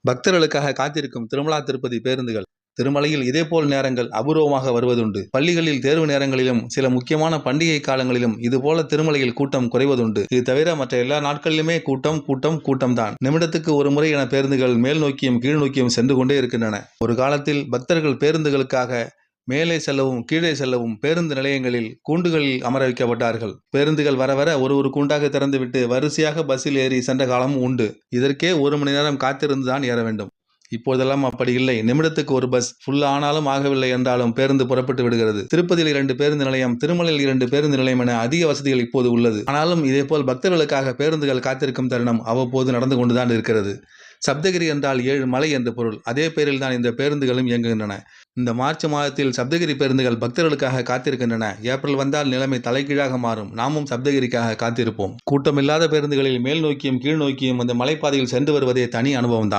பக்தர்களுக்காக காத்திருக்கும் திருமலா திருப்பதி பேருந்துகள். திருமலையில் இதேபோல் நேரங்கள் அபூர்வமாக வருவதுண்டு. பள்ளிகளில் தேர்வு நேரங்களிலும் சில முக்கியமான பண்டிகை காலங்களிலும் இதுபோல திருமலையில் கூட்டம் குறைவதுண்டு. இது தவிர மற்ற எல்லா நாட்களிலுமே கூட்டம் தான். நிமிடத்துக்கு ஒரு முறை என பேருந்துகள் மேல் நோக்கியும் கீழ் நோக்கியும் சென்று கொண்டே இருக்கின்றன. ஒரு காலத்தில் பக்தர்கள் பேருந்துகளுக்காக மேலே செல்லவும் கீழே செல்லவும் பேருந்து நிலையங்களில் கூண்டுகளில் அமர வைக்கப்பட்டார்கள். பேருந்துகள் வர வர ஒரு கூண்டாக திறந்துவிட்டு வரிசையாக பஸ்ஸில் ஏறி சென்ற காலமும் உண்டு. இதற்கே 1 மணி நேரம் காத்திருந்து தான் ஏற வேண்டும். இப்போதெல்லாம் அப்படி இல்லை. நிமிடத்துக்கு ஒரு பஸ், ஃபுல் ஆனாலும் ஆகவில்லை என்றாலும் பேருந்து புறப்பட்டு விடுகிறது. திருப்பதியில் 2 பேருந்து நிலையம், திருமலையில் 2 பேருந்து நிலையம் என அதிக வசதிகள் இப்போது உள்ளது. ஆனாலும் இதேபோல் பக்தர்களுக்காக பேருந்துகள் காத்திருக்கும் தருணம் அவ்வப்போது நடந்து கொண்டுதான் இருக்கிறது. சப்தகிரி என்றால் 7 மலை என்று பொருள். அதே பெயரில் தான் இந்த பேருந்துகளும் இயங்குகின்றன. இந்த மார்ச் மாதத்தில் சப்தகிரி பேருந்துகள் பக்தர்களுக்காக காத்திருக்கின்றன. ஏப்ரல் வந்தால் நிலைமை தலைகீழாக மாறும். நாமும் சப்தகிரிக்காக காத்திருப்போம். கூட்டமில்லாத பேருந்துகளில் மேல் நோக்கியும் கீழ் நோக்கியும் அந்த மலைப்பாதையில் சென்று வருவதே தனி அனுபவம் தான்.